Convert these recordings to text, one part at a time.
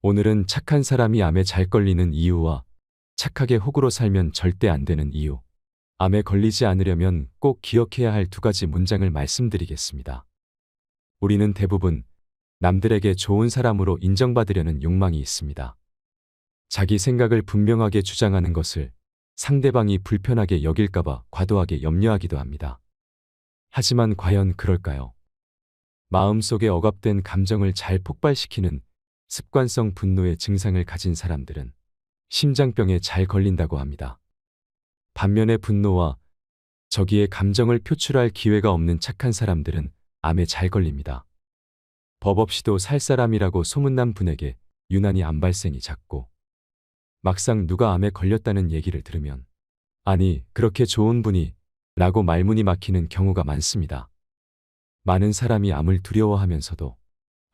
오늘은 착한 사람이 암에 잘 걸리는 이유와 착하게 호구로 살면 절대 안 되는 이유. 암에 걸리지 않으려면 꼭 기억해야 할 두 가지 문장을 말씀드리겠습니다. 우리는 대부분 남들에게 좋은 사람으로 인정받으려는 욕망이 있습니다. 자기 생각을 분명하게 주장하는 것을 상대방이 불편하게 여길까봐 과도하게 염려하기도 합니다. 하지만 과연 그럴까요? 마음속에 억압된 감정을 잘 폭발시키는 습관성 분노의 증상을 가진 사람들은 심장병에 잘 걸린다고 합니다. 반면에 분노와 저기의 감정을 표출할 기회가 없는 착한 사람들은 암에 잘 걸립니다. 법 없이도 살 사람이라고 소문난 분에게 유난히 암 발생이 잦고, 막상 누가 암에 걸렸다는 얘기를 들으면 아니 그렇게 좋은 분이 라고 말문이 막히는 경우가 많습니다. 많은 사람이 암을 두려워하면서도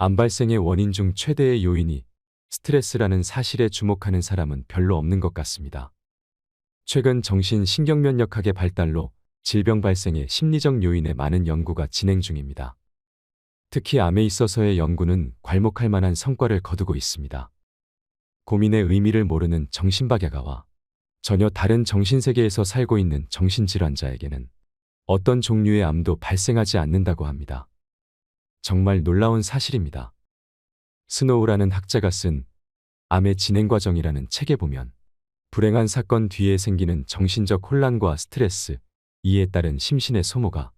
암 발생의 원인 중 최대의 요인이 스트레스라는 사실에 주목하는 사람은 별로 없는 것 같습니다. 최근 정신신경면역학의 발달로 질병 발생의 심리적 요인에 많은 연구가 진행 중입니다. 특히 암에 있어서의 연구는 괄목할 만한 성과를 거두고 있습니다. 고민의 의미를 모르는 정신박약아와 전혀 다른 정신세계에서 살고 있는 정신질환자에게는 어떤 종류의 암도 발생하지 않는다고 합니다. 정말 놀라운 사실입니다. 스노우라는 학자가 쓴 암의 진행 과정이라는 책에 보면 불행한 사건 뒤에 생기는 정신적 혼란과 스트레스, 이에 따른 심신의 소모가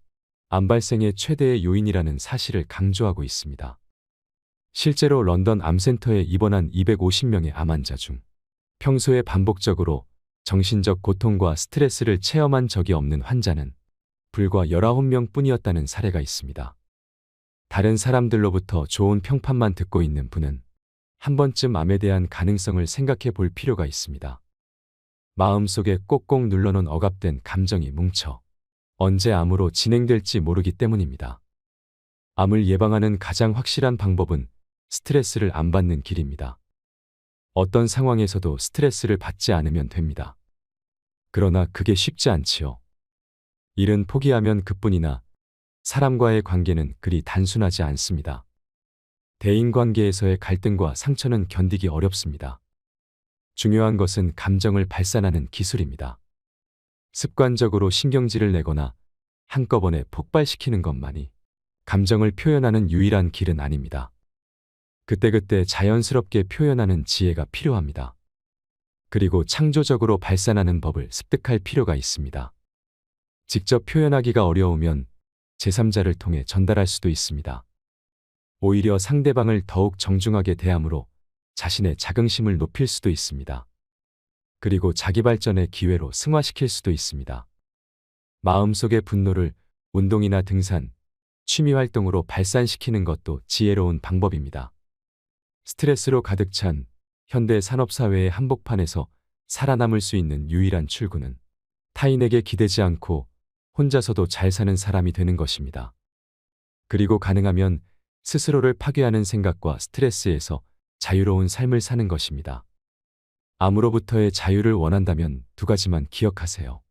암 발생의 최대의 요인이라는 사실을 강조하고 있습니다. 실제로 런던 암센터에 입원한 250명의 암 환자 중 평소에 반복적으로 정신적 고통과 스트레스를 체험한 적이 없는 환자는 불과 19명 뿐이었다는 사례가 있습니다. 다른 사람들로부터 좋은 평판만 듣고 있는 분은 한 번쯤 암에 대한 가능성을 생각해 볼 필요가 있습니다. 마음속에 꼭꼭 눌러놓은 억압된 감정이 뭉쳐 언제 암으로 진행될지 모르기 때문입니다. 암을 예방하는 가장 확실한 방법은 스트레스를 안 받는 길입니다. 어떤 상황에서도 스트레스를 받지 않으면 됩니다. 그러나 그게 쉽지 않지요. 일은 포기하면 그뿐이나 사람과의 관계는 그리 단순하지 않습니다. 대인관계에서의 갈등과 상처는 견디기 어렵습니다. 중요한 것은 감정을 발산하는 기술입니다. 습관적으로 신경질을 내거나 한꺼번에 폭발시키는 것만이 감정을 표현하는 유일한 길은 아닙니다. 그때그때 자연스럽게 표현하는 지혜가 필요합니다. 그리고 창조적으로 발산하는 법을 습득할 필요가 있습니다. 직접 표현하기가 어려우면 제3자를 통해 전달할 수도 있습니다. 오히려 상대방을 더욱 정중하게 대함으로 자신의 자긍심을 높일 수도 있습니다. 그리고 자기 발전의 기회로 승화시킬 수도 있습니다. 마음속의 분노를 운동이나 등산, 취미활동으로 발산시키는 것도 지혜로운 방법입니다. 스트레스로 가득 찬 현대 산업사회의 한복판에서 살아남을 수 있는 유일한 출구는 타인에게 기대지 않고 혼자서도 잘 사는 사람이 되는 것입니다. 그리고 가능하면 스스로를 파괴하는 생각과 스트레스에서 자유로운 삶을 사는 것입니다. 암으로부터의 자유를 원한다면 두 가지만 기억하세요.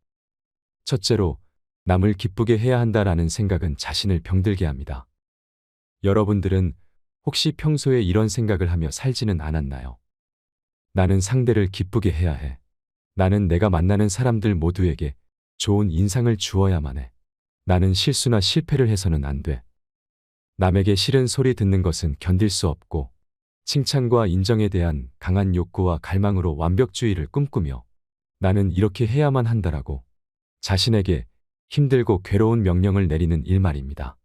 첫째로, 남을 기쁘게 해야 한다라는 생각은 자신을 병들게 합니다. 여러분들은 혹시 평소에 이런 생각을 하며 살지는 않았나요? 나는 상대를 기쁘게 해야 해. 나는 내가 만나는 사람들 모두에게 좋은 인상을 주어야만 해. 나는 실수나 실패를 해서는 안 돼. 남에게 싫은 소리 듣는 것은 견딜 수 없고, 칭찬과 인정에 대한 강한 욕구와 갈망으로 완벽주의를 꿈꾸며 나는 이렇게 해야만 한다라고 자신에게 힘들고 괴로운 명령을 내리는 일 말입니다.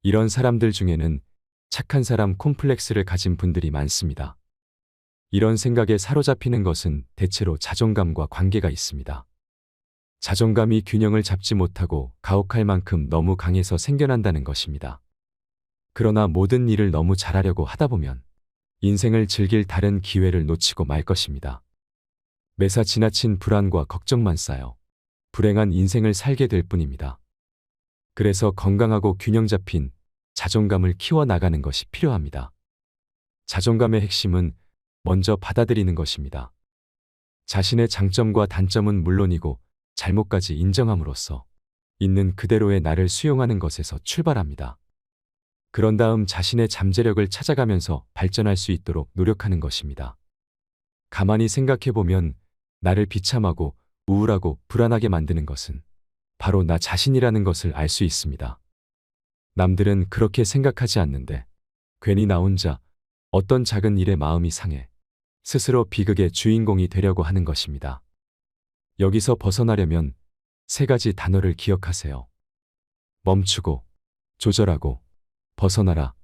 이런 사람들 중에는 착한 사람 콤플렉스를 가진 분들이 많습니다. 이런 생각에 사로잡히는 것은 대체로 자존감과 관계가 있습니다. 자존감이 균형을 잡지 못하고 가혹할 만큼 너무 강해서 생겨난다는 것입니다. 그러나 모든 일을 너무 잘하려고 하다 보면 인생을 즐길 다른 기회를 놓치고 말 것입니다. 매사 지나친 불안과 걱정만 쌓여 불행한 인생을 살게 될 뿐입니다. 그래서 건강하고 균형 잡힌 자존감을 키워나가는 것이 필요합니다. 자존감의 핵심은 먼저 받아들이는 것입니다. 자신의 장점과 단점은 물론이고 잘못까지 인정함으로써 있는 그대로의 나를 수용하는 것에서 출발합니다. 그런 다음 자신의 잠재력을 찾아가면서 발전할 수 있도록 노력하는 것입니다. 가만히 생각해 보면 나를 비참하고 우울하고 불안하게 만드는 것은 바로 나 자신이라는 것을 알 수 있습니다. 남들은 그렇게 생각하지 않는데 괜히 나 혼자 어떤 작은 일에 마음이 상해 스스로 비극의 주인공이 되려고 하는 것입니다. 여기서 벗어나려면 세 가지 단어를 기억하세요. 멈추고, 조절하고, 벗어나라.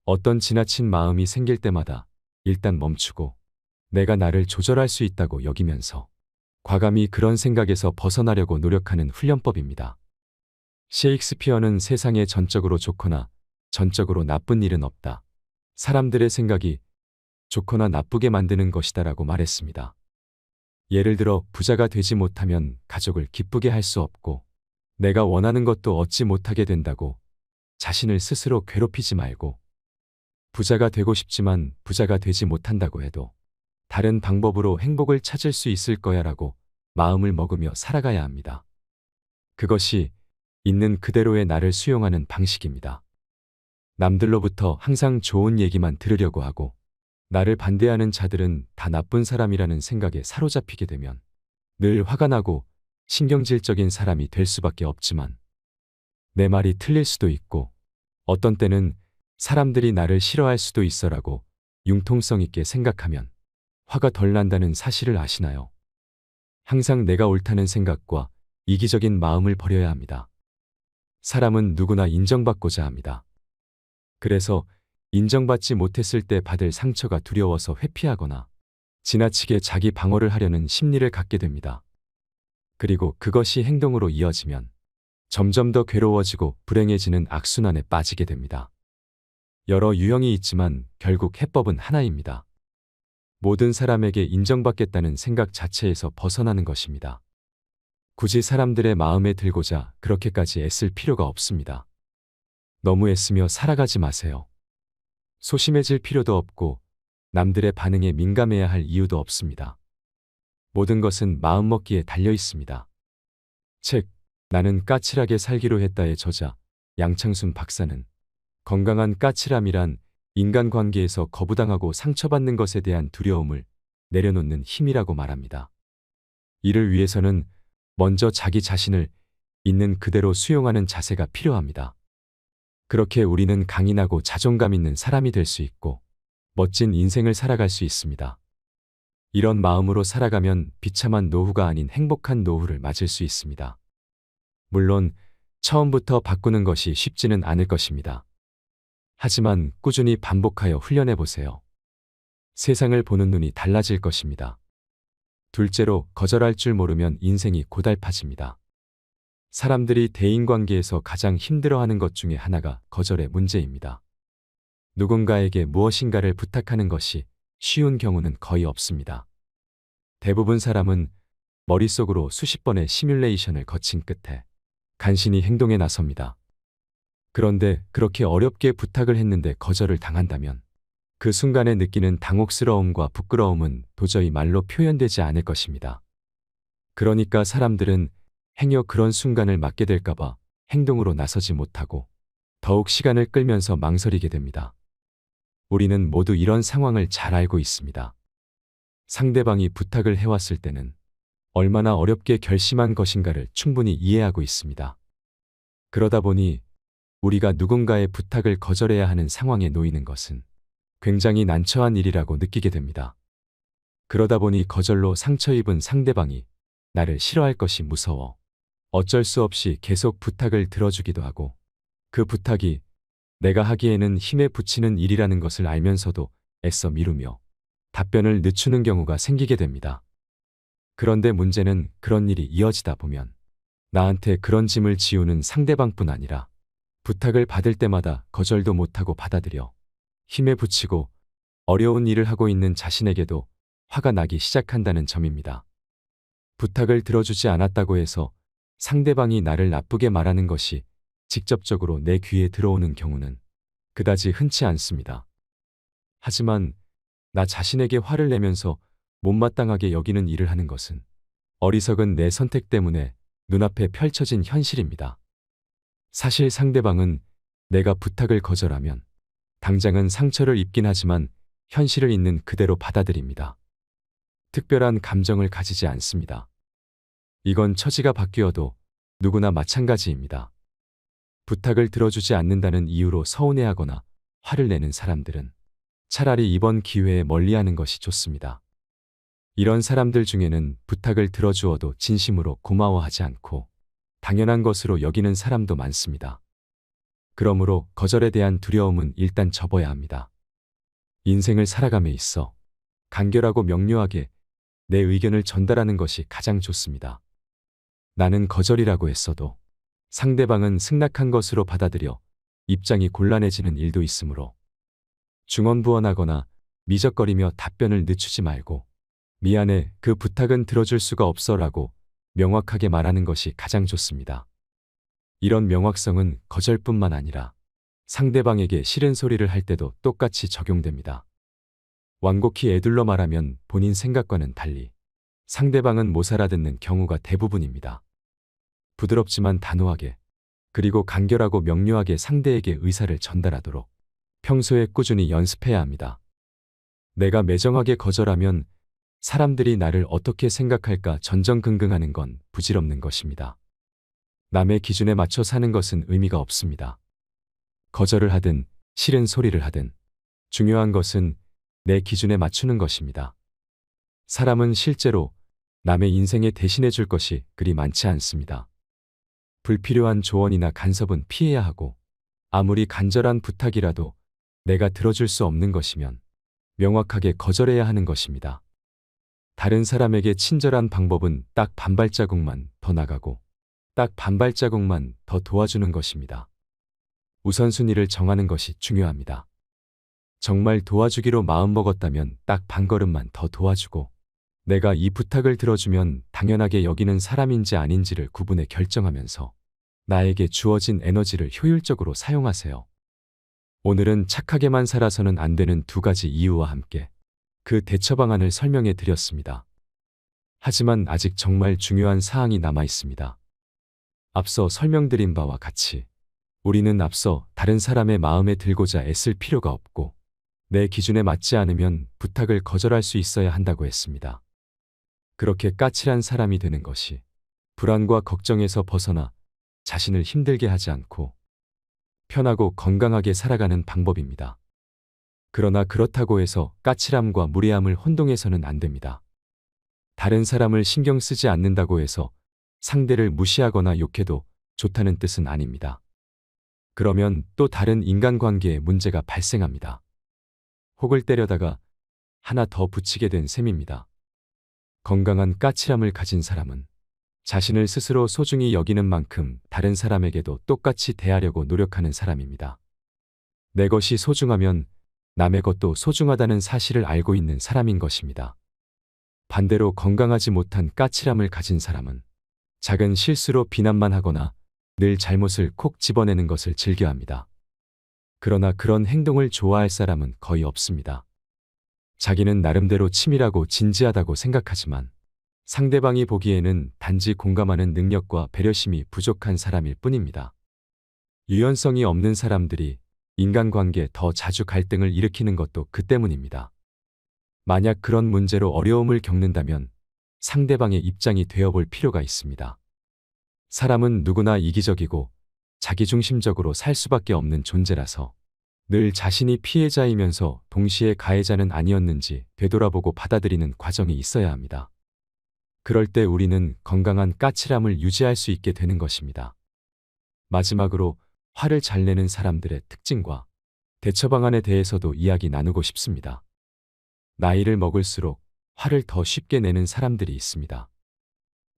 어떤 지나친 마음이 생길 때마다 일단 멈추고 내가 나를 조절할 수 있다고 여기면서 과감히 그런 생각에서 벗어나려고 노력하는 훈련법입니다. 셰익스피어는 세상에 전적으로 좋거나 전적으로 나쁜 일은 없다. 사람들의 생각이 좋거나 나쁘게 만드는 것이다라고 말했습니다. 예를 들어 부자가 되지 못하면 가족을 기쁘게 할 수 없고 내가 원하는 것도 얻지 못하게 된다고 자신을 스스로 괴롭히지 말고 부자가 되고 싶지만 부자가 되지 못한다고 해도 다른 방법으로 행복을 찾을 수 있을 거야라고 마음을 먹으며 살아가야 합니다. 그것이 있는 그대로의 나를 수용하는 방식입니다. 남들로부터 항상 좋은 얘기만 들으려고 하고 나를 반대하는 자들은 다 나쁜 사람이라는 생각에 사로잡히게 되면 늘 화가 나고 신경질적인 사람이 될 수밖에 없지만 내 말이 틀릴 수도 있고 어떤 때는 사람들이 나를 싫어할 수도 있어라고 융통성 있게 생각하면 화가 덜 난다는 사실을 아시나요? 항상 내가 옳다는 생각과 이기적인 마음을 버려야 합니다. 사람은 누구나 인정받고자 합니다. 그래서 인정받지 못했을 때 받을 상처가 두려워서 회피하거나 지나치게 자기 방어를 하려는 심리를 갖게 됩니다. 그리고 그것이 행동으로 이어지면 점점 더 괴로워지고 불행해지는 악순환에 빠지게 됩니다. 여러 유형이 있지만 결국 해법은 하나입니다. 모든 사람에게 인정받겠다는 생각 자체에서 벗어나는 것입니다. 굳이 사람들의 마음에 들고자 그렇게까지 애쓸 필요가 없습니다. 너무 애쓰며 살아가지 마세요. 소심해질 필요도 없고 남들의 반응에 민감해야 할 이유도 없습니다. 모든 것은 마음먹기에 달려 있습니다. 책 나는 까칠하게 살기로 했다의 저자 양창순 박사는 건강한 까칠함이란 인간관계에서 거부당하고 상처받는 것에 대한 두려움을 내려놓는 힘이라고 말합니다. 이를 위해서는 먼저 자기 자신을 있는 그대로 수용하는 자세가 필요합니다. 그렇게 우리는 강인하고 자존감 있는 사람이 될 수 있고 멋진 인생을 살아갈 수 있습니다. 이런 마음으로 살아가면 비참한 노후가 아닌 행복한 노후를 맞을 수 있습니다. 물론 처음부터 바꾸는 것이 쉽지는 않을 것입니다. 하지만 꾸준히 반복하여 훈련해 보세요. 세상을 보는 눈이 달라질 것입니다. 둘째로 거절할 줄 모르면 인생이 고달파집니다. 사람들이 대인관계에서 가장 힘들어하는 것 중에 하나가 거절의 문제입니다. 누군가에게 무엇인가를 부탁하는 것이 쉬운 경우는 거의 없습니다. 대부분 사람은 머릿속으로 수십 번의 시뮬레이션을 거친 끝에 간신히 행동에 나섭니다. 그런데 그렇게 어렵게 부탁을 했는데 거절을 당한다면 그 순간에 느끼는 당혹스러움과 부끄러움은 도저히 말로 표현되지 않을 것입니다. 그러니까 사람들은 행여 그런 순간을 맞게 될까봐 행동으로 나서지 못하고 더욱 시간을 끌면서 망설이게 됩니다. 우리는 모두 이런 상황을 잘 알고 있습니다. 상대방이 부탁을 해왔을 때는 얼마나 어렵게 결심한 것인가를 충분히 이해하고 있습니다. 그러다 보니 우리가 누군가의 부탁을 거절해야 하는 상황에 놓이는 것은 굉장히 난처한 일이라고 느끼게 됩니다. 그러다 보니 거절로 상처 입은 상대방이 나를 싫어할 것이 무서워 어쩔 수 없이 계속 부탁을 들어주기도 하고 그 부탁이 내가 하기에는 힘에 부치는 일이라는 것을 알면서도 애써 미루며 답변을 늦추는 경우가 생기게 됩니다. 그런데 문제는 그런 일이 이어지다 보면 나한테 그런 짐을 지우는 상대방뿐 아니라 부탁을 받을 때마다 거절도 못하고 받아들여 힘에 부치고 어려운 일을 하고 있는 자신에게도 화가 나기 시작한다는 점입니다. 부탁을 들어주지 않았다고 해서 상대방이 나를 나쁘게 말하는 것이 직접적으로 내 귀에 들어오는 경우는 그다지 흔치 않습니다. 하지만 나 자신에게 화를 내면서 못마땅하게 여기는 일을 하는 것은 어리석은 내 선택 때문에 눈앞에 펼쳐진 현실입니다. 사실 상대방은 내가 부탁을 거절하면 당장은 상처를 입긴 하지만 현실을 있는 그대로 받아들입니다. 특별한 감정을 가지지 않습니다. 이건 처지가 바뀌어도 누구나 마찬가지입니다. 부탁을 들어주지 않는다는 이유로 서운해하거나 화를 내는 사람들은 차라리 이번 기회에 멀리하는 것이 좋습니다. 이런 사람들 중에는 부탁을 들어주어도 진심으로 고마워하지 않고 당연한 것으로 여기는 사람도 많습니다. 그러므로 거절에 대한 두려움은 일단 접어야 합니다. 인생을 살아감에 있어 간결하고 명료하게 내 의견을 전달하는 것이 가장 좋습니다. 나는 거절이라고 했어도 상대방은 승낙한 것으로 받아들여 입장이 곤란해지는 일도 있으므로 중언부언하거나 미적거리며 답변을 늦추지 말고 미안해, 그 부탁은 들어줄 수가 없어라고 명확하게 말하는 것이 가장 좋습니다. 이런 명확성은 거절뿐만 아니라 상대방에게 싫은 소리를 할 때도 똑같이 적용됩니다. 완곡히 에둘러 말하면 본인 생각과는 달리 상대방은 못 알아듣는 경우가 대부분입니다. 부드럽지만 단호하게 그리고 간결하고 명료하게 상대에게 의사를 전달하도록 평소에 꾸준히 연습해야 합니다. 내가 매정하게 거절하면 사람들이 나를 어떻게 생각할까 전전긍긍하는 건 부질없는 것입니다. 남의 기준에 맞춰 사는 것은 의미가 없습니다. 거절을 하든 싫은 소리를 하든 중요한 것은 내 기준에 맞추는 것입니다. 사람은 실제로 남의 인생에 대신해 줄 것이 그리 많지 않습니다. 불필요한 조언이나 간섭은 피해야 하고 아무리 간절한 부탁이라도 내가 들어줄 수 없는 것이면 명확하게 거절해야 하는 것입니다. 다른 사람에게 친절한 방법은 딱 반발자국만 더 나가고 딱 반발자국만 더 도와주는 것입니다. 우선순위를 정하는 것이 중요합니다. 정말 도와주기로 마음먹었다면 딱 반걸음만 더 도와주고 내가 이 부탁을 들어주면 당연하게 여기는 사람인지 아닌지를 구분해 결정하면서 나에게 주어진 에너지를 효율적으로 사용하세요. 오늘은 착하게만 살아서는 안 되는 두 가지 이유와 함께 그 대처 방안을 설명해 드렸습니다. 하지만 아직 정말 중요한 사항이 남아 있습니다. 앞서 설명드린 바와 같이 우리는 앞서 다른 사람의 마음에 들고자 애쓸 필요가 없고 내 기준에 맞지 않으면 부탁을 거절할 수 있어야 한다고 했습니다. 그렇게 까칠한 사람이 되는 것이 불안과 걱정에서 벗어나 자신을 힘들게 하지 않고 편하고 건강하게 살아가는 방법입니다. 그러나 그렇다고 해서 까칠함과 무례함을 혼동해서는 안 됩니다. 다른 사람을 신경 쓰지 않는다고 해서 상대를 무시하거나 욕해도 좋다는 뜻은 아닙니다. 그러면 또 다른 인간관계에 문제가 발생합니다. 혹을 때려다가 하나 더 붙이게 된 셈입니다. 건강한 까칠함을 가진 사람은 자신을 스스로 소중히 여기는 만큼 다른 사람에게도 똑같이 대하려고 노력하는 사람입니다. 내 것이 소중하면 남의 것도 소중하다는 사실을 알고 있는 사람인 것입니다. 반대로 건강하지 못한 까칠함을 가진 사람은 작은 실수로 비난만 하거나 늘 잘못을 콕 집어내는 것을 즐겨합니다. 그러나 그런 행동을 좋아할 사람은 거의 없습니다. 자기는 나름대로 치밀하고 진지하다고 생각하지만 상대방이 보기에는 단지 공감하는 능력과 배려심이 부족한 사람일 뿐입니다. 유연성이 없는 사람들이 인간관계에 더 자주 갈등을 일으키는 것도 그 때문입니다. 만약 그런 문제로 어려움을 겪는다면 상대방의 입장이 되어볼 필요가 있습니다. 사람은 누구나 이기적이고 자기중심적으로 살 수밖에 없는 존재라서 늘 자신이 피해자이면서 동시에 가해자는 아니었는지 되돌아보고 받아들이는 과정이 있어야 합니다. 그럴 때 우리는 건강한 까칠함을 유지할 수 있게 되는 것입니다. 마지막으로 화를 잘 내는 사람들의 특징과 대처 방안에 대해서도 이야기 나누고 싶습니다. 나이를 먹을수록 화를 더 쉽게 내는 사람들이 있습니다.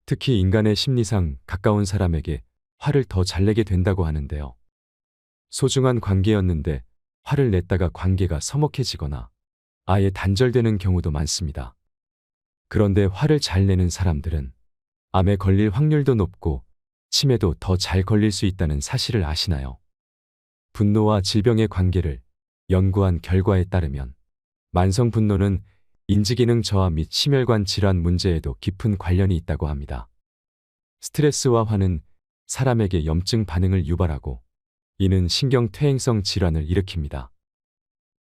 특히 인간의 심리상 가까운 사람에게 화를 더 잘 내게 된다고 하는데요. 소중한 관계였는데 화를 냈다가 관계가 서먹해지거나 아예 단절되는 경우도 많습니다. 그런데 화를 잘 내는 사람들은 암에 걸릴 확률도 높고 치매도 더 잘 걸릴 수 있다는 사실을 아시나요? 분노와 질병의 관계를 연구한 결과에 따르면 만성 분노는 인지기능 저하 및 심혈관 질환 문제에도 깊은 관련이 있다고 합니다. 스트레스와 화는 사람에게 염증 반응을 유발하고 이는 신경퇴행성 질환을 일으킵니다.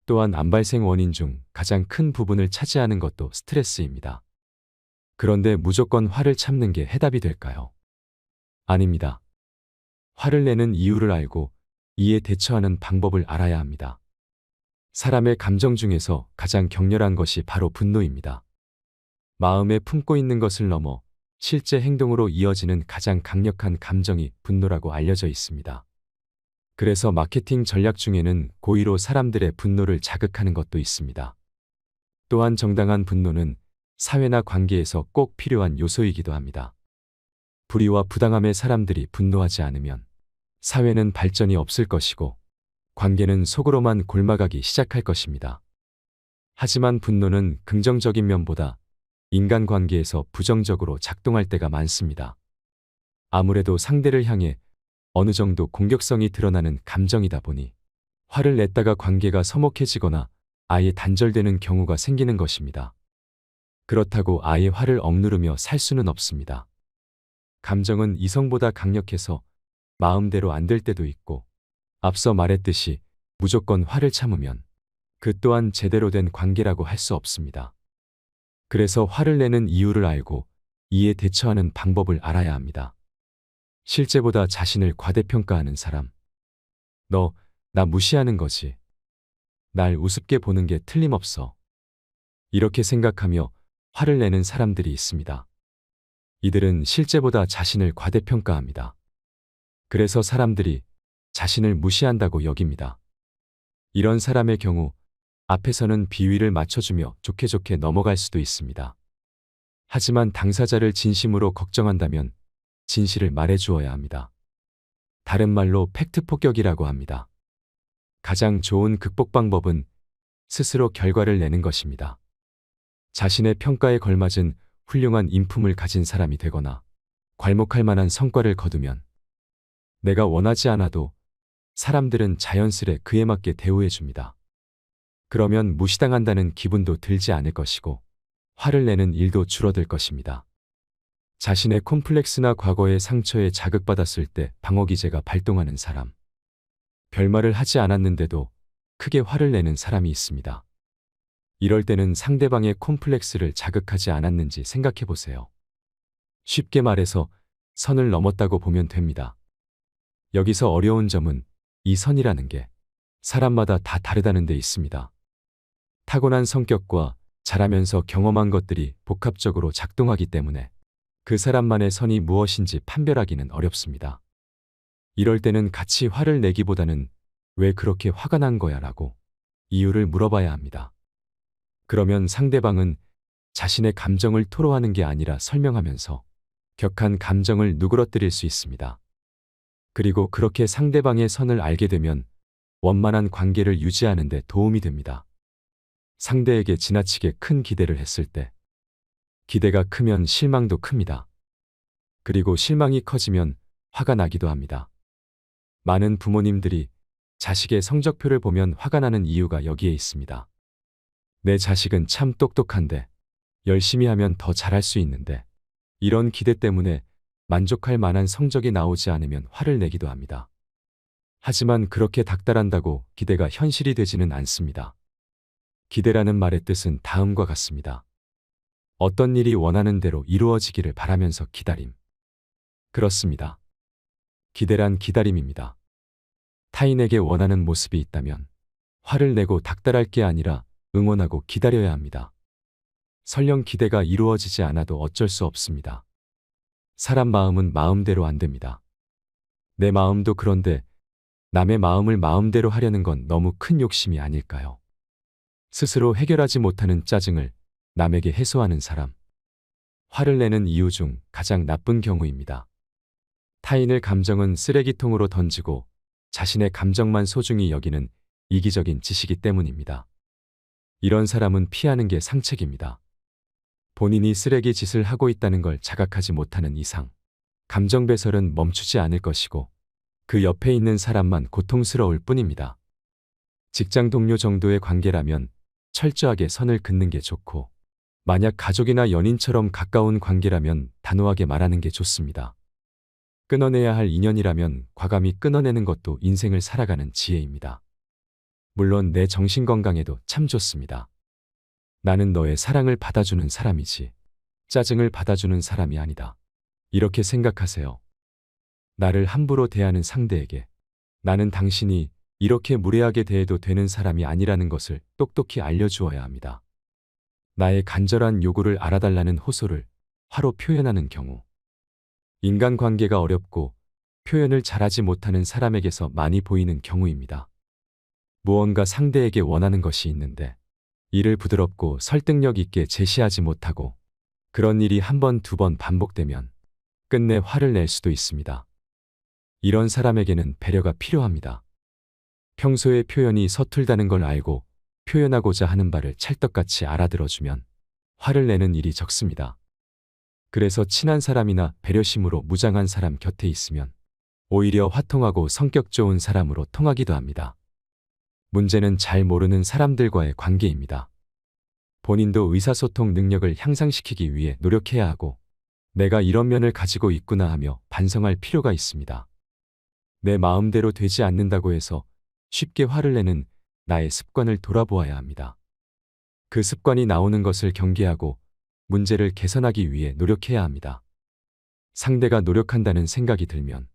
또한 암 발생 원인 중 가장 큰 부분을 차지하는 것도 스트레스입니다. 그런데 무조건 화를 참는 게 해답이 될까요? 아닙니다. 화를 내는 이유를 알고 이에 대처하는 방법을 알아야 합니다. 사람의 감정 중에서 가장 격렬한 것이 바로 분노입니다. 마음에 품고 있는 것을 넘어 실제 행동으로 이어지는 가장 강력한 감정이 분노라고 알려져 있습니다. 그래서 마케팅 전략 중에는 고의로 사람들의 분노를 자극하는 것도 있습니다. 또한 정당한 분노는 사회나 관계에서 꼭 필요한 요소이기도 합니다. 불의와 부당함에 사람들이 분노하지 않으면 사회는 발전이 없을 것이고 관계는 속으로만 골마가기 시작할 것입니다. 하지만 분노는 긍정적인 면보다 인간관계에서 부정적으로 작동할 때가 많습니다. 아무래도 상대를 향해 어느 정도 공격성이 드러나는 감정이다 보니 화를 냈다가 관계가 서먹해지거나 아예 단절되는 경우가 생기는 것입니다. 그렇다고 아예 화를 억누르며 살 수는 없습니다. 감정은 이성보다 강력해서 마음대로 안 될 때도 있고 앞서 말했듯이 무조건 화를 참으면 그 또한 제대로 된 관계라고 할 수 없습니다. 그래서 화를 내는 이유를 알고 이에 대처하는 방법을 알아야 합니다. 실제보다 자신을 과대평가하는 사람. 너, 나 무시하는 거지. 날 우습게 보는 게 틀림없어. 이렇게 생각하며 화를 내는 사람들이 있습니다. 이들은 실제보다 자신을 과대평가합니다. 그래서 사람들이 자신을 무시한다고 여깁니다. 이런 사람의 경우 앞에서는 비위를 맞춰주며 좋게 좋게 넘어갈 수도 있습니다. 하지만 당사자를 진심으로 걱정한다면 진실을 말해주어야 합니다. 다른 말로 팩트 폭격이라고 합니다. 가장 좋은 극복 방법은 스스로 결과를 내는 것입니다. 자신의 평가에 걸맞은 훌륭한 인품을 가진 사람이 되거나 괄목할 만한 성과를 거두면 내가 원하지 않아도 사람들은 자연스레 그에 맞게 대우해 줍니다. 그러면 무시당한다는 기분도 들지 않을 것이고 화를 내는 일도 줄어들 것입니다. 자신의 콤플렉스나 과거의 상처에 자극받았을 때 방어기제가 발동하는 사람. 별말을 하지 않았는데도 크게 화를 내는 사람이 있습니다. 이럴 때는 상대방의 콤플렉스를 자극하지 않았는지 생각해 보세요. 쉽게 말해서 선을 넘었다고 보면 됩니다. 여기서 어려운 점은 이 선이라는 게 사람마다 다 다르다는 데 있습니다. 타고난 성격과 자라면서 경험한 것들이 복합적으로 작동하기 때문에 그 사람만의 선이 무엇인지 판별하기는 어렵습니다. 이럴 때는 같이 화를 내기보다는 왜 그렇게 화가 난 거야 라고 이유를 물어봐야 합니다. 그러면 상대방은 자신의 감정을 토로하는 게 아니라 설명하면서 격한 감정을 누그러뜨릴 수 있습니다. 그리고 그렇게 상대방의 선을 알게 되면 원만한 관계를 유지하는 데 도움이 됩니다. 상대에게 지나치게 큰 기대를 했을 때 기대가 크면 실망도 큽니다. 그리고 실망이 커지면 화가 나기도 합니다. 많은 부모님들이 자식의 성적표를 보면 화가 나는 이유가 여기에 있습니다. 내 자식은 참 똑똑한데 열심히 하면 더 잘할 수 있는데 이런 기대 때문에 만족할 만한 성적이 나오지 않으면 화를 내기도 합니다. 하지만 그렇게 닥달한다고 기대가 현실이 되지는 않습니다. 기대라는 말의 뜻은 다음과 같습니다. 어떤 일이 원하는 대로 이루어지기를 바라면서 기다림. 그렇습니다. 기대란 기다림입니다. 타인에게 원하는 모습이 있다면 화를 내고 닥달할 게 아니라 응원하고 기다려야 합니다. 설령 기대가 이루어지지 않아도 어쩔 수 없습니다. 사람 마음은 마음대로 안 됩니다. 내 마음도 그런데 남의 마음을 마음대로 하려는 건 너무 큰 욕심이 아닐까요? 스스로 해결하지 못하는 짜증을 남에게 해소하는 사람. 화를 내는 이유 중 가장 나쁜 경우입니다. 타인의 감정은 쓰레기통으로 던지고 자신의 감정만 소중히 여기는 이기적인 짓이기 때문입니다. 이런 사람은 피하는 게 상책입니다. 본인이 쓰레기 짓을 하고 있다는 걸 자각하지 못하는 이상 감정 배설은 멈추지 않을 것이고 그 옆에 있는 사람만 고통스러울 뿐입니다. 직장 동료 정도의 관계라면 철저하게 선을 긋는 게 좋고 만약 가족이나 연인처럼 가까운 관계라면 단호하게 말하는 게 좋습니다. 끊어내야 할 인연이라면 과감히 끊어내는 것도 인생을 살아가는 지혜입니다. 물론 내 정신 건강에도 참 좋습니다. 나는 너의 사랑을 받아주는 사람이지 짜증을 받아주는 사람이 아니다. 이렇게 생각하세요. 나를 함부로 대하는 상대에게 나는 당신이 이렇게 무례하게 대해도 되는 사람이 아니라는 것을 똑똑히 알려주어야 합니다. 나의 간절한 요구를 알아달라는 호소를 화로 표현하는 경우 인간관계가 어렵고 표현을 잘하지 못하는 사람에게서 많이 보이는 경우입니다. 무언가 상대에게 원하는 것이 있는데 이를 부드럽고 설득력 있게 제시하지 못하고 그런 일이 한 번, 두 번 반복되면 끝내 화를 낼 수도 있습니다. 이런 사람에게는 배려가 필요합니다. 평소에 표현이 서툴다는 걸 알고 표현하고자 하는 바를 찰떡같이 알아들어주면 화를 내는 일이 적습니다. 그래서 친한 사람이나 배려심으로 무장한 사람 곁에 있으면 오히려 화통하고 성격 좋은 사람으로 통하기도 합니다. 문제는 잘 모르는 사람들과의 관계입니다. 본인도 의사소통 능력을 향상시키기 위해 노력해야 하고 내가 이런 면을 가지고 있구나 하며 반성할 필요가 있습니다. 내 마음대로 되지 않는다고 해서 쉽게 화를 내는 나의 습관을 돌아보아야 합니다. 그 습관이 나오는 것을 경계하고 문제를 개선하기 위해 노력해야 합니다. 상대가 노력한다는 생각이 들면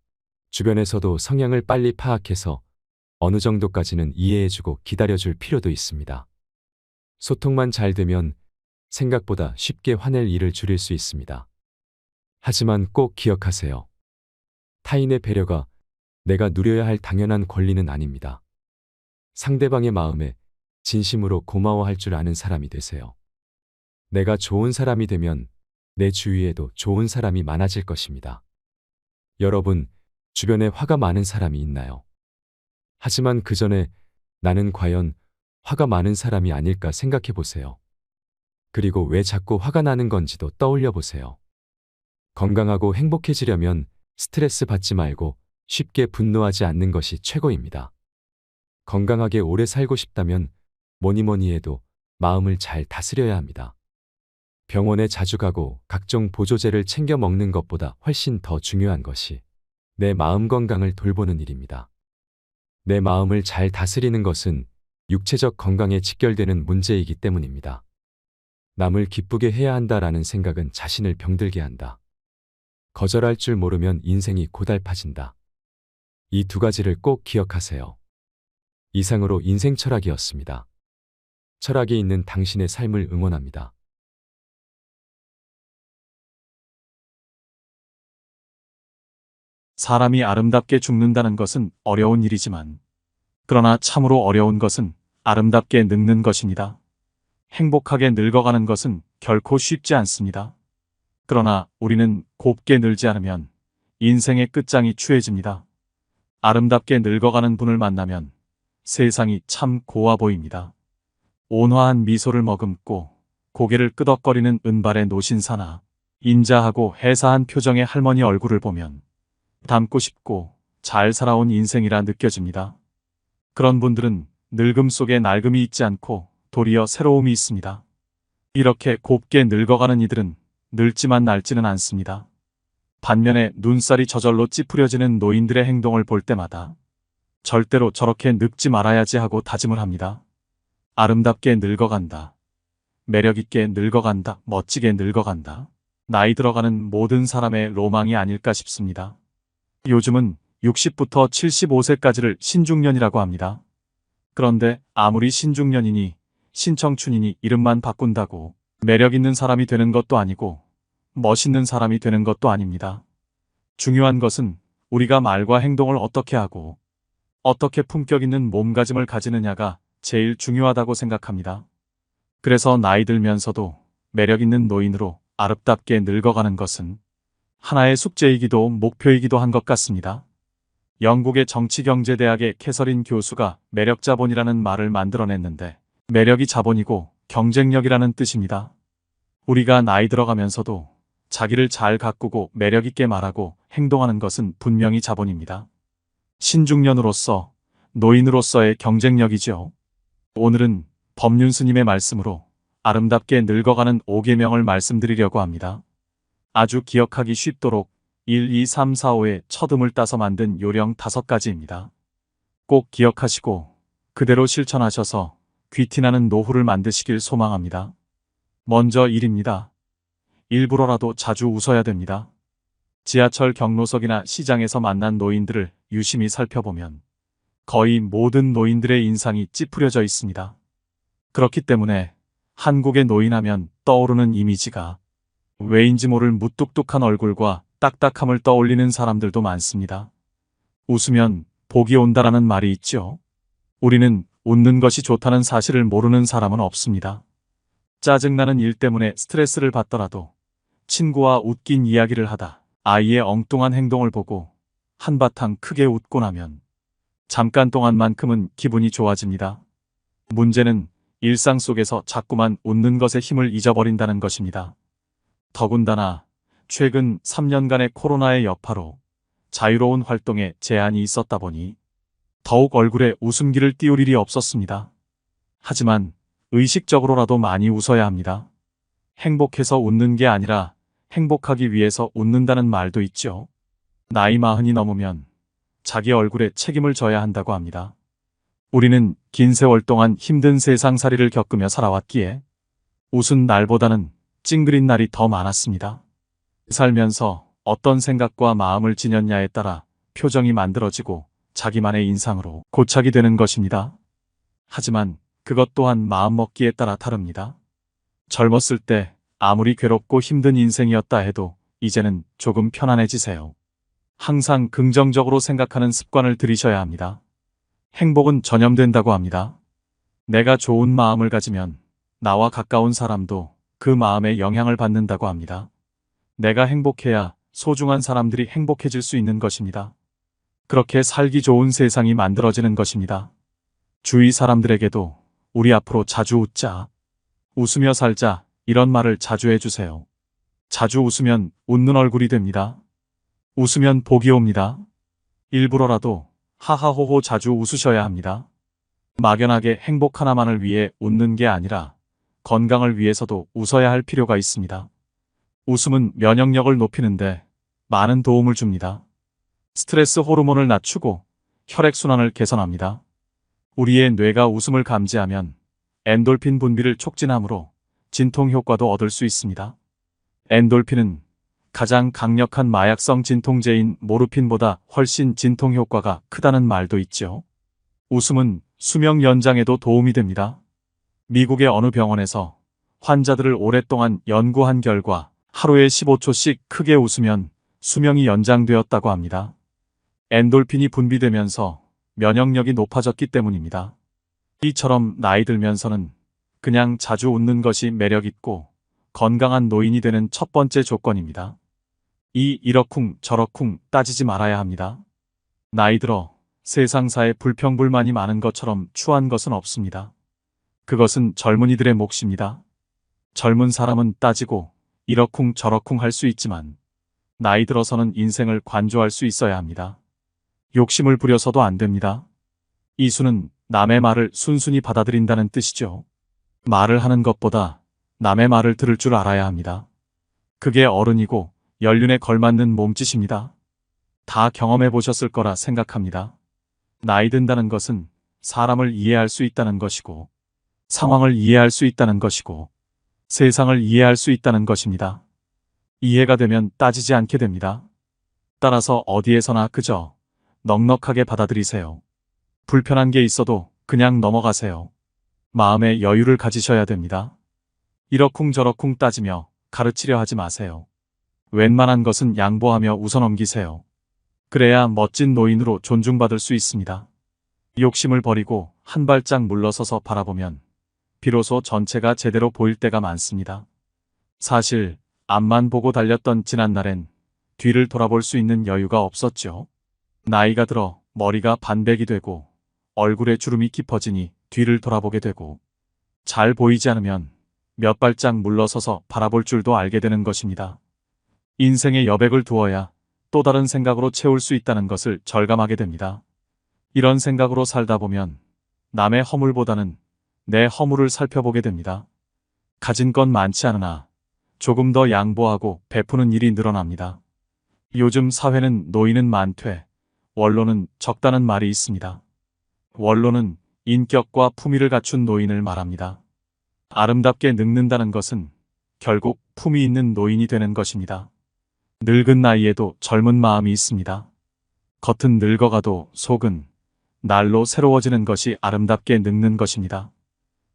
주변에서도 성향을 빨리 파악해서 어느 정도까지는 이해해주고 기다려줄 필요도 있습니다. 소통만 잘 되면 생각보다 쉽게 화낼 일을 줄일 수 있습니다. 하지만 꼭 기억하세요. 타인의 배려가 내가 누려야 할 당연한 권리는 아닙니다. 상대방의 마음에 진심으로 고마워할 줄 아는 사람이 되세요. 내가 좋은 사람이 되면 내 주위에도 좋은 사람이 많아질 것입니다. 여러분, 주변에 화가 많은 사람이 있나요? 하지만 그 전에 나는 과연 화가 많은 사람이 아닐까 생각해 보세요. 그리고 왜 자꾸 화가 나는 건지도 떠올려 보세요. 건강하고 행복해지려면 스트레스 받지 말고 쉽게 분노하지 않는 것이 최고입니다. 건강하게 오래 살고 싶다면 뭐니 해도 마음을 잘 다스려야 합니다. 병원에 자주 가고 각종 보조제를 챙겨 먹는 것보다 훨씬 더 중요한 것이 내 마음 건강을 돌보는 일입니다. 내 마음을 잘 다스리는 것은 육체적 건강에 직결되는 문제이기 때문입니다. 남을 기쁘게 해야 한다라는 생각은 자신을 병들게 한다. 거절할 줄 모르면 인생이 고달파진다. 이 두 가지를 꼭 기억하세요. 이상으로 인생 철학이었습니다. 철학이 있는 당신의 삶을 응원합니다. 사람이 아름답게 죽는다는 것은 어려운 일이지만, 그러나 참으로 어려운 것은 아름답게 늙는 것입니다. 행복하게 늙어가는 것은 결코 쉽지 않습니다. 그러나 우리는 곱게 늙지 않으면 인생의 끝장이 추해집니다. 아름답게 늙어가는 분을 만나면 세상이 참 고와 보입니다. 온화한 미소를 머금고 고개를 끄덕거리는 은발의 노신사나 인자하고 해사한 표정의 할머니 얼굴을 보면 닮고 싶고 잘 살아온 인생이라 느껴집니다. 그런 분들은 늙음 속에 낡음이 있지 않고 도리어 새로움이 있습니다. 이렇게 곱게 늙어가는 이들은 늙지만 낡지는 않습니다. 반면에 눈살이 저절로 찌푸려지는 노인들의 행동을 볼 때마다 절대로 저렇게 늙지 말아야지 하고 다짐을 합니다. 아름답게 늙어간다. 매력있게 늙어간다. 멋지게 늙어간다. 나이 들어가는 모든 사람의 로망이 아닐까 싶습니다. 요즘은 60부터 75세까지를 신중년이라고 합니다. 그런데 아무리 신중년이니 신청춘이니 이름만 바꾼다고 매력 있는 사람이 되는 것도 아니고 멋있는 사람이 되는 것도 아닙니다. 중요한 것은 우리가 말과 행동을 어떻게 하고 어떻게 품격 있는 몸가짐을 가지느냐가 제일 중요하다고 생각합니다. 그래서 나이 들면서도 매력 있는 노인으로 아름답게 늙어가는 것은 하나의 숙제이기도 목표이기도 한 것 같습니다. 영국의 정치경제대학의 캐서린 교수가 매력자본이라는 말을 만들어냈는데 매력이 자본이고 경쟁력이라는 뜻입니다. 우리가 나이 들어가면서도 자기를 잘 가꾸고 매력있게 말하고 행동하는 것은 분명히 자본입니다. 신중년으로서, 노인으로서의 경쟁력이죠. 오늘은 법륜 스님의 말씀으로 아름답게 늙어가는 5계명을 말씀드리려고 합니다. 아주 기억하기 쉽도록 1, 2, 3, 4, 5의 첫음을 따서 만든 요령 5가지입니다. 꼭 기억하시고 그대로 실천하셔서 귀티나는 노후를 만드시길 소망합니다. 먼저 1입니다. 일부러라도 자주 웃어야 됩니다. 지하철 경로석이나 시장에서 만난 노인들을 유심히 살펴보면 거의 모든 노인들의 인상이 찌푸려져 있습니다. 그렇기 때문에 한국의 노인하면 떠오르는 이미지가 왜인지 모를 무뚝뚝한 얼굴과 딱딱함을 떠올리는 사람들도 많습니다. 웃으면 복이 온다라는 말이 있죠. 우리는 웃는 것이 좋다는 사실을 모르는 사람은 없습니다. 짜증나는 일 때문에 스트레스를 받더라도 친구와 웃긴 이야기를 하다 아이의 엉뚱한 행동을 보고 한바탕 크게 웃고 나면 잠깐 동안만큼은 기분이 좋아집니다. 문제는 일상 속에서 자꾸만 웃는 것의 힘을 잊어버린다는 것입니다. 더군다나 최근 3년간의 코로나의 여파로 자유로운 활동에 제한이 있었다 보니 더욱 얼굴에 웃음기를 띄울 일이 없었습니다. 하지만 의식적으로라도 많이 웃어야 합니다. 행복해서 웃는 게 아니라 행복하기 위해서 웃는다는 말도 있죠. 나이 40이 넘으면 자기 얼굴에 책임을 져야 한다고 합니다. 우리는 긴 세월 동안 힘든 세상살이를 겪으며 살아왔기에 웃은 날보다는 찡그린 날이 더 많았습니다. 살면서 어떤 생각과 마음을 지녔냐에 따라 표정이 만들어지고 자기만의 인상으로 고착이 되는 것입니다. 하지만 그것 또한 마음먹기에 따라 다릅니다. 젊었을 때 아무리 괴롭고 힘든 인생이었다 해도 이제는 조금 편안해지세요. 항상 긍정적으로 생각하는 습관을 들이셔야 합니다. 행복은 전염된다고 합니다. 내가 좋은 마음을 가지면 나와 가까운 사람도 그 마음에 영향을 받는다고 합니다. 내가 행복해야 소중한 사람들이 행복해질 수 있는 것입니다. 그렇게 살기 좋은 세상이 만들어지는 것입니다. 주위 사람들에게도 우리 앞으로 자주 웃자, 웃으며 살자 이런 말을 자주 해주세요. 자주 웃으면 웃는 얼굴이 됩니다. 웃으면 복이 옵니다. 일부러라도 하하호호 자주 웃으셔야 합니다. 막연하게 행복 하나만을 위해 웃는 게 아니라 건강을 위해서도 웃어야 할 필요가 있습니다. 웃음은 면역력을 높이는데 많은 도움을 줍니다. 스트레스 호르몬을 낮추고 혈액순환을 개선합니다. 우리의 뇌가 웃음을 감지하면 엔돌핀 분비를 촉진하므로 진통 효과도 얻을 수 있습니다. 엔돌핀은 가장 강력한 마약성 진통제인 모르핀보다 훨씬 진통 효과가 크다는 말도 있죠. 웃음은 수명 연장에도 도움이 됩니다. 미국의 어느 병원에서 환자들을 오랫동안 연구한 결과 하루에 15초씩 크게 웃으면 수명이 연장되었다고 합니다. 엔돌핀이 분비되면서 면역력이 높아졌기 때문입니다. 이처럼 나이 들면서는 그냥 자주 웃는 것이 매력있고 건강한 노인이 되는 첫 번째 조건입니다. 이러쿵 저러쿵 따지지 말아야 합니다. 나이 들어 세상사에 불평불만이 많은 것처럼 추한 것은 없습니다. 그것은 젊은이들의 몫입니다. 젊은 사람은 따지고 이러쿵 저러쿵 할 수 있지만 나이 들어서는 인생을 관조할 수 있어야 합니다. 욕심을 부려서도 안 됩니다. 이수는 남의 말을 순순히 받아들인다는 뜻이죠. 말을 하는 것보다 남의 말을 들을 줄 알아야 합니다. 그게 어른이고 연륜에 걸맞는 몸짓입니다. 다 경험해 보셨을 거라 생각합니다. 나이 든다는 것은 사람을 이해할 수 있다는 것이고 상황을 이해할 수 있다는 것이고 세상을 이해할 수 있다는 것입니다. 이해가 되면 따지지 않게 됩니다. 따라서 어디에서나 그저 넉넉하게 받아들이세요. 불편한 게 있어도 그냥 넘어가세요. 마음의 여유를 가지셔야 됩니다. 이러쿵저러쿵 따지며 가르치려 하지 마세요. 웬만한 것은 양보하며 웃어넘기세요. 그래야 멋진 노인으로 존중받을 수 있습니다. 욕심을 버리고 한 발짝 물러서서 바라보면 비로소 전체가 제대로 보일 때가 많습니다. 사실 앞만 보고 달렸던 지난날엔 뒤를 돌아볼 수 있는 여유가 없었죠. 나이가 들어 머리가 반백이 되고 얼굴에 주름이 깊어지니 뒤를 돌아보게 되고 잘 보이지 않으면 몇 발짝 물러서서 바라볼 줄도 알게 되는 것입니다. 인생에 여백을 두어야 또 다른 생각으로 채울 수 있다는 것을 절감하게 됩니다. 이런 생각으로 살다 보면 남의 허물보다는 내 허물을 살펴보게 됩니다. 가진 건 많지 않으나 조금 더 양보하고 베푸는 일이 늘어납니다. 요즘 사회는 노인은 많되 원로는 적다는 말이 있습니다. 원로는 인격과 품위를 갖춘 노인을 말합니다. 아름답게 늙는다는 것은 결국 품위 있는 노인이 되는 것입니다. 늙은 나이에도 젊은 마음이 있습니다. 겉은 늙어가도 속은 날로 새로워지는 것이 아름답게 늙는 것입니다.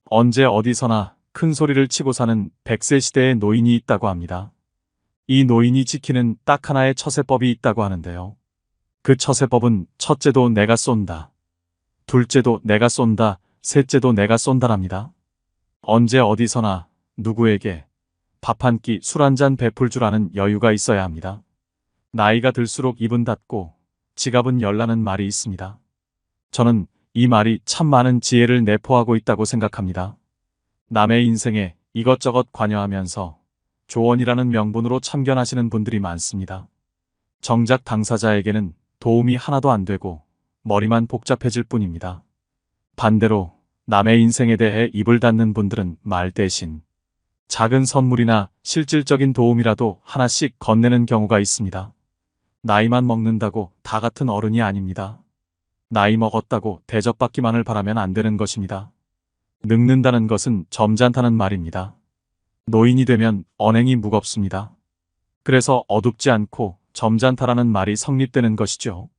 언제 어디서나 큰 소리를 치고 사는 100세 시대의 노인이 있다고 합니다. 이 노인이 지키는 딱 하나의 처세법이 있다고 하는데요. 그 처세법은 첫째도 내가 쏜다. 둘째도 내가 쏜다. 셋째도 내가 쏜다랍니다. 언제 어디서나 누구에게 밥 한 끼, 술 한 잔 베풀 줄 아는 여유가 있어야 합니다. 나이가 들수록 입은 닫고 지갑은 열라는 말이 있습니다. 저는 이 말이 참 많은 지혜를 내포하고 있다고 생각합니다. 남의 인생에 이것저것 관여하면서 조언이라는 명분으로 참견하시는 분들이 많습니다. 정작 당사자에게는 도움이 하나도 안 되고 머리만 복잡해질 뿐입니다. 반대로 남의 인생에 대해 입을 닫는 분들은 말 대신 작은 선물이나 실질적인 도움이라도 하나씩 건네는 경우가 있습니다. 나이만 먹는다고 다 같은 어른이 아닙니다. 나이 먹었다고 대접받기만을 바라면 안 되는 것입니다. 늙는다는 것은 점잖다는 말입니다. 노인이 되면 언행이 무겁습니다. 그래서 어둡지 않고 점잖다라는 말이 성립되는 것이죠.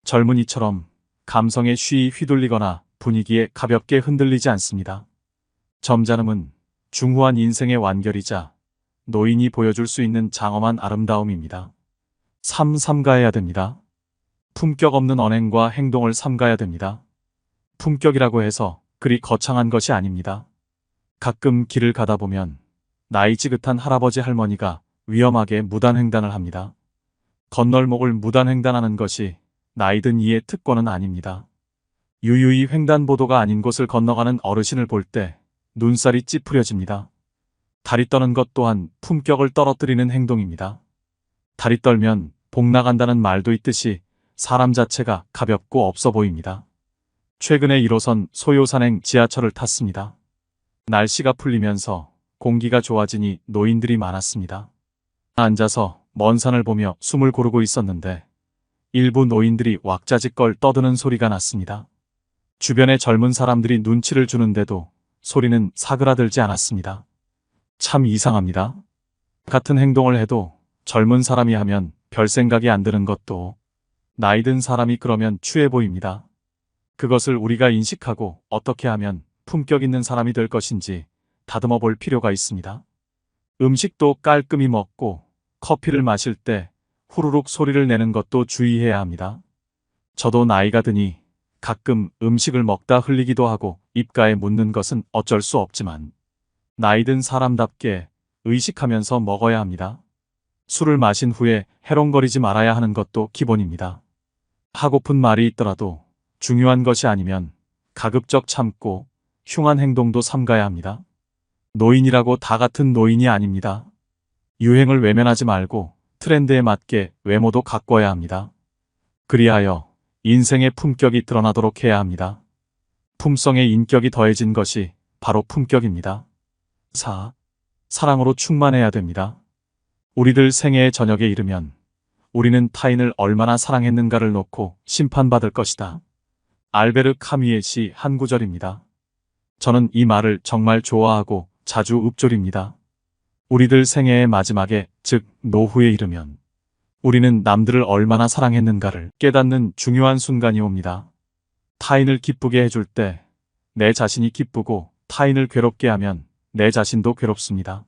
젊은이처럼 감성에 쉬이 휘둘리거나 분위기에 가볍게 흔들리지 않습니다. 점잖음은 중후한 인생의 완결이자 노인이 보여줄 수 있는 장엄한 아름다움입니다. 삼가해야 됩니다. 품격 없는 언행과 행동을 삼가야 됩니다. 품격이라고 해서 그리 거창한 것이 아닙니다. 가끔 길을 가다 보면 나이 지긋한 할아버지 할머니가 위험하게 무단횡단을 합니다. 건널목을 무단횡단하는 것이 나이든 이의 특권은 아닙니다. 유유히 횡단보도가 아닌 곳을 건너가는 어르신을 볼 때 눈살이 찌푸려집니다. 다리 떠는 것 또한 품격을 떨어뜨리는 행동입니다. 다리 떨면 복 나간다는 말도 있듯이 사람 자체가 가볍고 없어 보입니다. 최근에 1호선 소요산행 지하철을 탔습니다. 날씨가 풀리면서 공기가 좋아지니 노인들이 많았습니다. 앉아서 먼 산을 보며 숨을 고르고 있었는데 일부 노인들이 왁자지껄 떠드는 소리가 났습니다. 주변의 젊은 사람들이 눈치를 주는데도 소리는 사그라들지 않았습니다. 참 이상합니다. 같은 행동을 해도 젊은 사람이 하면 별 생각이 안 드는 것도 나이 든 사람이 그러면 추해 보입니다. 그것을 우리가 인식하고 어떻게 하면 품격 있는 사람이 될 것인지 다듬어 볼 필요가 있습니다. 음식도 깔끔히 먹고 커피를 마실 때 후루룩 소리를 내는 것도 주의해야 합니다. 저도 나이가 드니 가끔 음식을 먹다 흘리기도 하고 입가에 묻는 것은 어쩔 수 없지만 나이 든 사람답게 의식하면서 먹어야 합니다. 술을 마신 후에 해롱거리지 말아야 하는 것도 기본입니다. 하고픈 말이 있더라도 중요한 것이 아니면 가급적 참고 흉한 행동도 삼가야 합니다. 노인이라고 다 같은 노인이 아닙니다. 유행을 외면하지 말고 트렌드에 맞게 외모도 가꿔야 합니다. 그리하여 인생의 품격이 드러나도록 해야 합니다. 품성에 인격이 더해진 것이 바로 품격입니다. 4. 사랑으로 충만해야 됩니다. 우리들 생애의 저녁에 이르면 우리는 타인을 얼마나 사랑했는가를 놓고 심판받을 것이다. 알베르 카뮈의 시 한 구절입니다. 저는 이 말을 정말 좋아하고 자주 읊조립니다. 우리들 생애의 마지막에, 즉 노후에 이르면 우리는 남들을 얼마나 사랑했는가를 깨닫는 중요한 순간이 옵니다. 타인을 기쁘게 해줄 때 내 자신이 기쁘고 타인을 괴롭게 하면 내 자신도 괴롭습니다.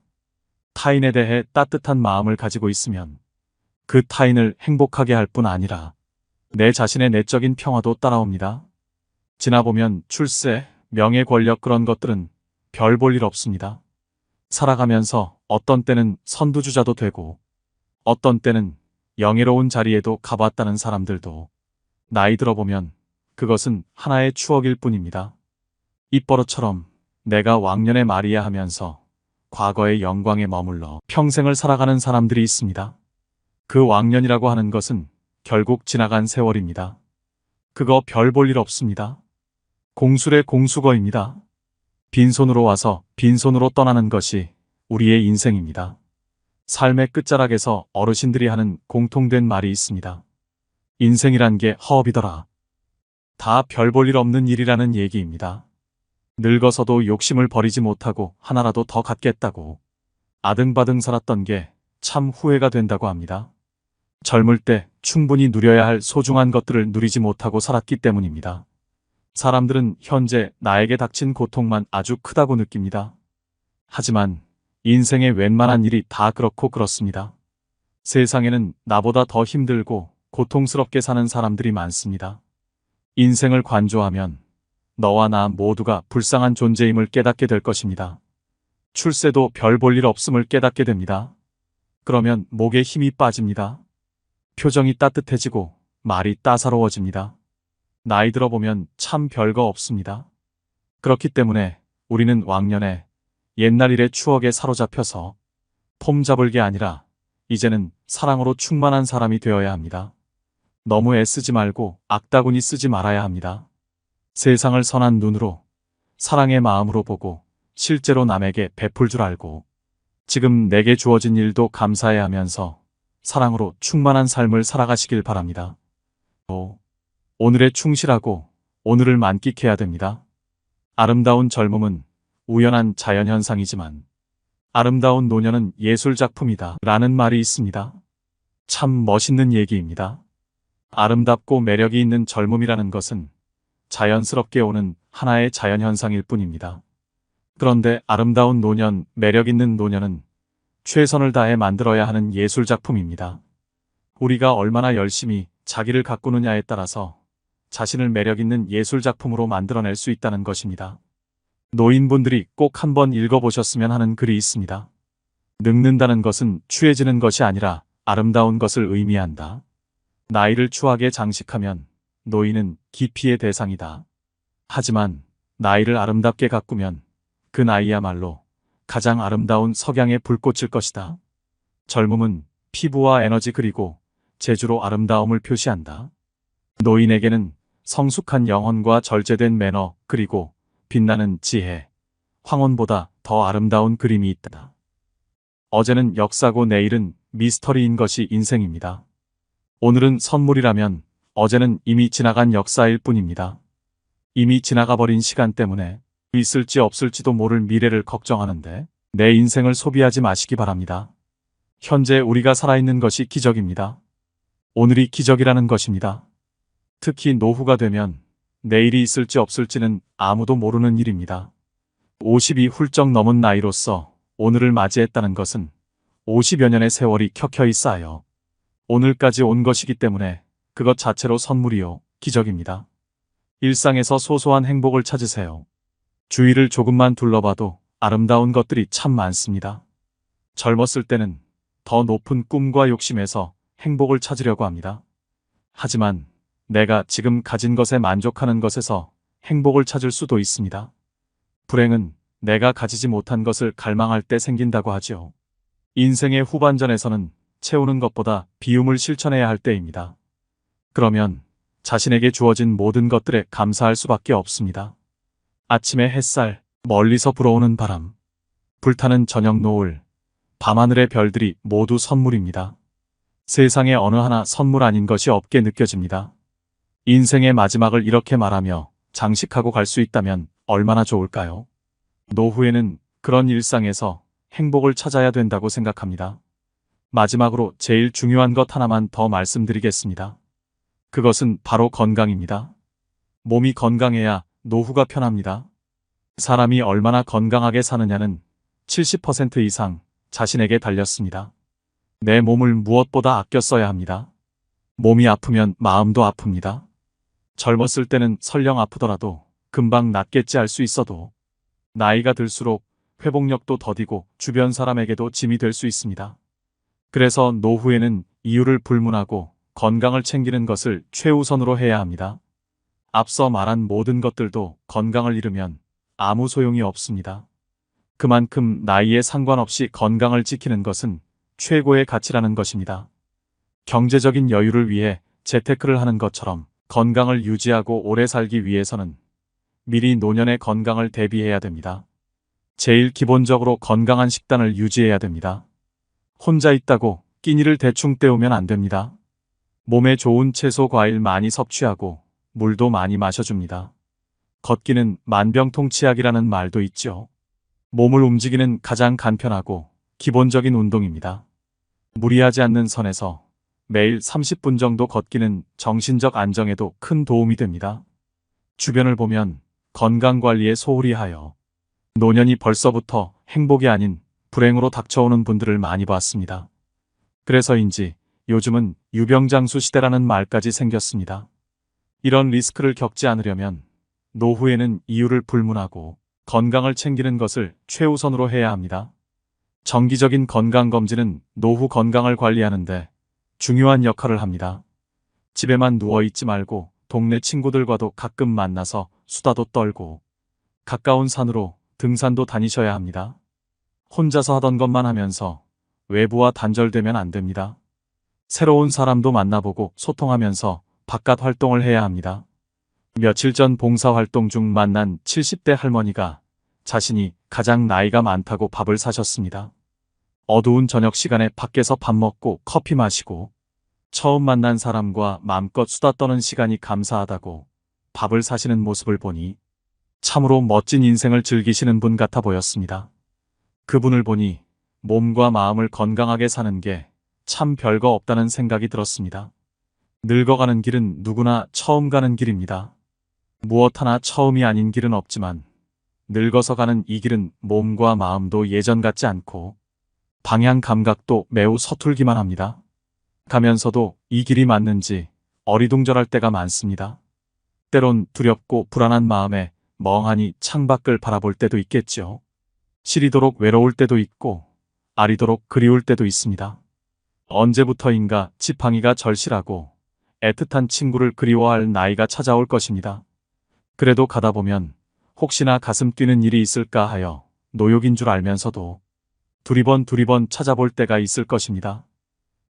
타인에 대해 따뜻한 마음을 가지고 있으면 그 타인을 행복하게 할 뿐 아니라 내 자신의 내적인 평화도 따라옵니다. 지나보면 출세, 명예, 권력 그런 것들은 별 볼 일 없습니다. 살아가면서 어떤 때는 선두주자도 되고 어떤 때는 영예로운 자리에도 가봤다는 사람들도 나이 들어보면 그것은 하나의 추억일 뿐입니다. 입버릇처럼 내가 왕년의 말이야 하면서 과거의 영광에 머물러 평생을 살아가는 사람들이 있습니다. 그 왕년이라고 하는 것은 결국 지나간 세월입니다. 그거 별 볼 일 없습니다. 공술의 공수거입니다. 빈손으로 와서 빈손으로 떠나는 것이 우리의 인생입니다. 삶의 끝자락에서 어르신들이 하는 공통된 말이 있습니다. 인생이란 게 허업이더라. 다 별 볼 일 없는 일이라는 얘기입니다. 늙어서도 욕심을 버리지 못하고 하나라도 더 갖겠다고 아등바등 살았던 게 참 후회가 된다고 합니다. 젊을 때 충분히 누려야 할 소중한 것들을 누리지 못하고 살았기 때문입니다. 사람들은 현재 나에게 닥친 고통만 아주 크다고 느낍니다. 하지만 인생의 웬만한 일이 다 그렇고 그렇습니다. 세상에는 나보다 더 힘들고 고통스럽게 사는 사람들이 많습니다. 인생을 관조하면 너와 나 모두가 불쌍한 존재임을 깨닫게 될 것입니다. 출세도 별 볼 일 없음을 깨닫게 됩니다. 그러면 목에 힘이 빠집니다. 표정이 따뜻해지고 말이 따사로워집니다. 나이 들어보면 참 별거 없습니다. 그렇기 때문에 우리는 왕년에 옛날 일의 추억에 사로잡혀서 폼 잡을 게 아니라 이제는 사랑으로 충만한 사람이 되어야 합니다. 너무 애쓰지 말고 악다구니 쓰지 말아야 합니다. 세상을 선한 눈으로, 사랑의 마음으로 보고 실제로 남에게 베풀 줄 알고 지금 내게 주어진 일도 감사해 하면서 사랑으로 충만한 삶을 살아가시길 바랍니다. 오늘에 충실하고 오늘을 만끽해야 됩니다. 아름다운 젊음은 우연한 자연현상이지만 아름다운 노년은 예술작품이다 라는 말이 있습니다. 참 멋있는 얘기입니다. 아름답고 매력이 있는 젊음이라는 것은 자연스럽게 오는 하나의 자연현상일 뿐입니다. 그런데 아름다운 노년, 매력 있는 노년은 최선을 다해 만들어야 하는 예술작품입니다. 우리가 얼마나 열심히 자기를 가꾸느냐에 따라서 자신을 매력 있는 예술작품으로 만들어낼 수 있다는 것입니다. 노인분들이 꼭 한번 읽어보셨으면 하는 글이 있습니다. 늙는다는 것은 추해지는 것이 아니라 아름다운 것을 의미한다. 나이를 추하게 장식하면 노인은 기피의 대상이다. 하지만 나이를 아름답게 가꾸면 그 나이야말로 가장 아름다운 석양의 불꽃일 것이다. 젊음은 피부와 에너지 그리고 재주로 아름다움을 표시한다. 노인에게는 성숙한 영혼과 절제된 매너 그리고 빛나는 지혜, 황혼보다 더 아름다운 그림이 있다. 어제는 역사고 내일은 미스터리인 것이 인생입니다. 오늘은 선물이라면 어제는 이미 지나간 역사일 뿐입니다. 이미 지나가버린 시간 때문에 있을지 없을지도 모를 미래를 걱정하는데 내 인생을 소비하지 마시기 바랍니다. 현재 우리가 살아있는 것이 기적입니다. 오늘이 기적이라는 것입니다. 특히 노후가 되면 내일이 있을지 없을지는 아무도 모르는 일입니다. 50이 훌쩍 넘은 나이로서 오늘을 맞이했다는 것은 50여 년의 세월이 켜켜이 쌓여 오늘까지 온 것이기 때문에 그것 자체로 선물이요, 기적입니다. 일상에서 소소한 행복을 찾으세요. 주위를 조금만 둘러봐도 아름다운 것들이 참 많습니다. 젊었을 때는 더 높은 꿈과 욕심에서 행복을 찾으려고 합니다. 하지만 내가 지금 가진 것에 만족하는 것에서 행복을 찾을 수도 있습니다. 불행은 내가 가지지 못한 것을 갈망할 때 생긴다고 하지요. 인생의 후반전에서는 채우는 것보다 비움을 실천해야 할 때입니다. 그러면 자신에게 주어진 모든 것들에 감사할 수밖에 없습니다. 아침의 햇살, 멀리서 불어오는 바람, 불타는 저녁 노을, 밤하늘의 별들이 모두 선물입니다. 세상에 어느 하나 선물 아닌 것이 없게 느껴집니다. 인생의 마지막을 이렇게 말하며 장식하고 갈 수 있다면 얼마나 좋을까요? 노후에는 그런 일상에서 행복을 찾아야 된다고 생각합니다. 마지막으로 제일 중요한 것 하나만 더 말씀드리겠습니다. 그것은 바로 건강입니다. 몸이 건강해야 노후가 편합니다. 사람이 얼마나 건강하게 사느냐는 70% 이상 자신에게 달렸습니다. 내 몸을 무엇보다 아껴 써야 합니다. 몸이 아프면 마음도 아픕니다. 젊었을 때는 설령 아프더라도 금방 낫겠지 알 수 있어도 나이가 들수록 회복력도 더디고 주변 사람에게도 짐이 될 수 있습니다. 그래서 노후에는 이유를 불문하고 건강을 챙기는 것을 최우선으로 해야 합니다. 앞서 말한 모든 것들도 건강을 잃으면 아무 소용이 없습니다. 그만큼 나이에 상관없이 건강을 지키는 것은 최고의 가치라는 것입니다. 경제적인 여유를 위해 재테크를 하는 것처럼 건강을 유지하고 오래 살기 위해서는 미리 노년의 건강을 대비해야 됩니다. 제일 기본적으로 건강한 식단을 유지해야 됩니다. 혼자 있다고 끼니를 대충 때우면 안 됩니다. 몸에 좋은 채소 과일 많이 섭취하고 물도 많이 마셔줍니다. 걷기는 만병통치약이라는 말도 있죠. 몸을 움직이는 가장 간편하고 기본적인 운동입니다. 무리하지 않는 선에서 매일 30분 정도 걷기는 정신적 안정에도 큰 도움이 됩니다. 주변을 보면 건강관리에 소홀히 하여 노년이 벌써부터 행복이 아닌 불행으로 닥쳐오는 분들을 많이 봤습니다. 그래서인지 요즘은 유병장수 시대라는 말까지 생겼습니다. 이런 리스크를 겪지 않으려면 노후에는 이유를 불문하고 건강을 챙기는 것을 최우선으로 해야 합니다. 정기적인 건강검진은 노후 건강을 관리하는데 중요한 역할을 합니다. 집에만 누워있지 말고 동네 친구들과도 가끔 만나서 수다도 떨고 가까운 산으로 등산도 다니셔야 합니다. 혼자서 하던 것만 하면서 외부와 단절되면 안 됩니다. 새로운 사람도 만나보고 소통하면서 바깥 활동을 해야 합니다. 며칠 전 봉사활동 중 만난 70대 할머니가 자신이 가장 나이가 많다고 밥을 사셨습니다. 어두운 저녁 시간에 밖에서 밥 먹고 커피 마시고 처음 만난 사람과 마음껏 수다 떠는 시간이 감사하다고 밥을 사시는 모습을 보니 참으로 멋진 인생을 즐기시는 분 같아 보였습니다. 그분을 보니 몸과 마음을 건강하게 사는 게 참 별거 없다는 생각이 들었습니다. 늙어가는 길은 누구나 처음 가는 길입니다. 무엇 하나 처음이 아닌 길은 없지만 늙어서 가는 이 길은 몸과 마음도 예전 같지 않고 방향 감각도 매우 서툴기만 합니다. 가면서도 이 길이 맞는지 어리둥절할 때가 많습니다. 때론 두렵고 불안한 마음에 멍하니 창밖을 바라볼 때도 있겠죠. 시리도록 외로울 때도 있고 아리도록 그리울 때도 있습니다. 언제부터인가 지팡이가 절실하고 애틋한 친구를 그리워할 나이가 찾아올 것입니다. 그래도 가다 보면 혹시나 가슴 뛰는 일이 있을까 하여 노욕인 줄 알면서도 두리번 찾아볼 때가 있을 것입니다.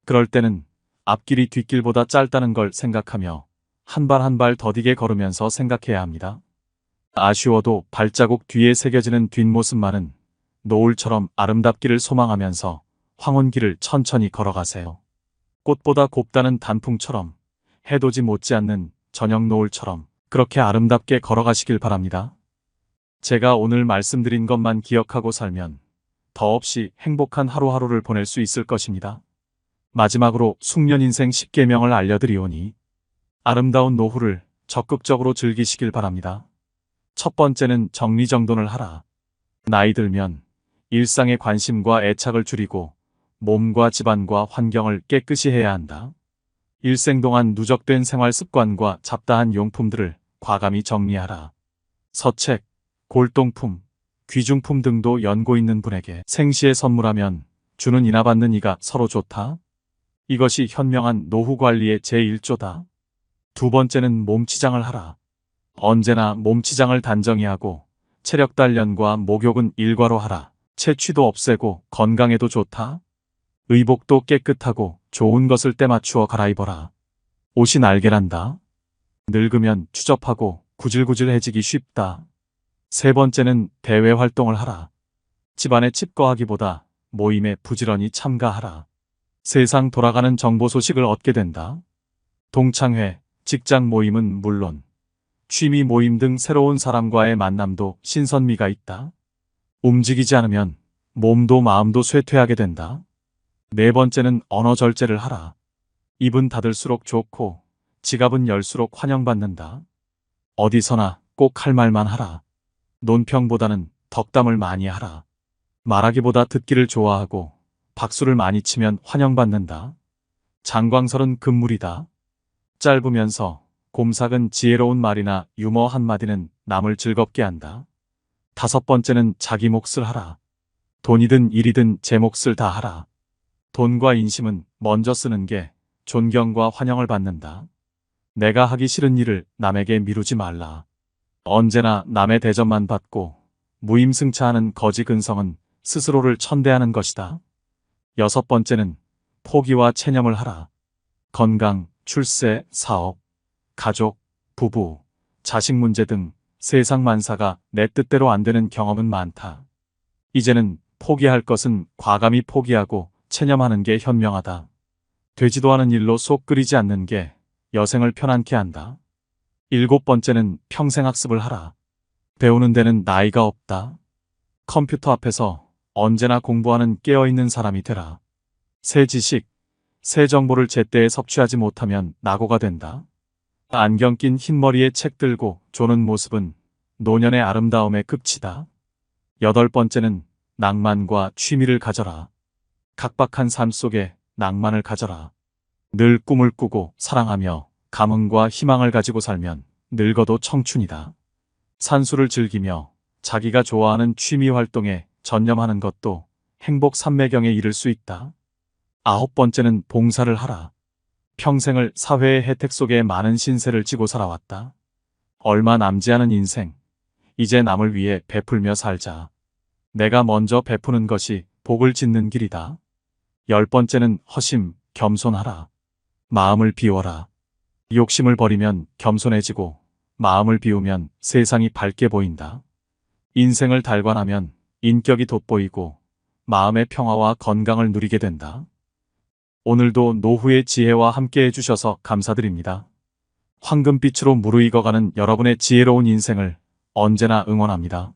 그럴 때는 앞길이 뒷길보다 짧다는 걸 생각하며 한 발 한 발 더디게 걸으면서 생각해야 합니다. 아쉬워도 발자국 뒤에 새겨지는 뒷모습만은 노을처럼 아름답기를 소망하면서 황혼길을 천천히 걸어가세요. 꽃보다 곱다는 단풍처럼 해돋이 못지않는 저녁 노을처럼 그렇게 아름답게 걸어가시길 바랍니다. 제가 오늘 말씀드린 것만 기억하고 살면 더없이 행복한 하루하루를 보낼 수 있을 것입니다. 마지막으로 숙련인생 10계명을 알려드리오니 아름다운 노후를 적극적으로 즐기시길 바랍니다. 첫 번째는 정리정돈을 하라. 나이 들면 일상의 관심과 애착을 줄이고 몸과 집안과 환경을 깨끗이 해야 한다. 일생 동안 누적된 생활 습관과 잡다한 용품들을 과감히 정리하라. 서책, 골동품, 귀중품 등도 연고 있는 분에게 생시에 선물하면 주는 이나 받는 이가 서로 좋다. 이것이 현명한 노후 관리의 제1조다. 두 번째는 몸치장을 하라. 언제나 몸치장을 단정히 하고 체력 단련과 목욕은 일과로 하라. 체취도 없애고 건강에도 좋다. 의복도 깨끗하고 좋은 것을 때맞추어 갈아입어라. 옷이 날개란다. 늙으면 추접하고 구질구질해지기 쉽다. 세 번째는 대외 활동을 하라. 집안에 칩거하기보다 모임에 부지런히 참가하라. 세상 돌아가는 정보 소식을 얻게 된다. 동창회, 직장 모임은 물론 취미 모임 등 새로운 사람과의 만남도 신선미가 있다. 움직이지 않으면 몸도 마음도 쇠퇴하게 된다. 네 번째는 언어 절제를 하라. 입은 닫을수록 좋고 지갑은 열수록 환영받는다. 어디서나 꼭 할 말만 하라. 논평보다는 덕담을 많이 하라. 말하기보다 듣기를 좋아하고 박수를 많이 치면 환영받는다. 장광설은 금물이다. 짧으면서 곰삭은 지혜로운 말이나 유머 한마디는 남을 즐겁게 한다. 다섯 번째는 자기 몫을 하라. 돈이든 일이든 제 몫을 다 하라. 돈과 인심은 먼저 쓰는 게 존경과 환영을 받는다. 내가 하기 싫은 일을 남에게 미루지 말라. 언제나 남의 대접만 받고 무임승차하는 거지 근성은 스스로를 천대하는 것이다. 여섯 번째는 포기와 체념을 하라. 건강, 출세, 사업, 가족, 부부, 자식 문제 등 세상 만사가 내 뜻대로 안 되는 경험은 많다. 이제는 포기할 것은 과감히 포기하고 체념하는 게 현명하다. 되지도 않은 일로 속 끓이지 않는 게 여생을 편안케 한다. 7번째는 평생 학습을 하라. 배우는 데는 나이가 없다. 컴퓨터 앞에서 언제나 공부하는 깨어있는 사람이 되라. 새 지식, 새 정보를 제때에 섭취하지 못하면 낙오가 된다. 안경 낀 흰머리에 책 들고 조는 모습은 노년의 아름다움의 극치다. 8번째는 낭만과 취미를 가져라. 각박한 삶 속에 낭만을 가져라. 늘 꿈을 꾸고 사랑하며 감흥과 희망을 가지고 살면 늙어도 청춘이다. 산수를 즐기며 자기가 좋아하는 취미 활동에 전념하는 것도 행복 삼매경에 이를 수 있다. 9번째는 봉사를 하라. 평생을 사회의 혜택 속에 많은 신세를 지고 살아왔다. 얼마 남지 않은 인생, 이제 남을 위해 베풀며 살자. 내가 먼저 베푸는 것이 복을 짓는 길이다. 10번째는 허심, 겸손하라. 마음을 비워라. 욕심을 버리면 겸손해지고 마음을 비우면 세상이 밝게 보인다. 인생을 달관하면 인격이 돋보이고 마음의 평화와 건강을 누리게 된다. 오늘도 노후의 지혜와 함께 해주셔서 감사드립니다. 황금빛으로 무르익어가는 여러분의 지혜로운 인생을 언제나 응원합니다.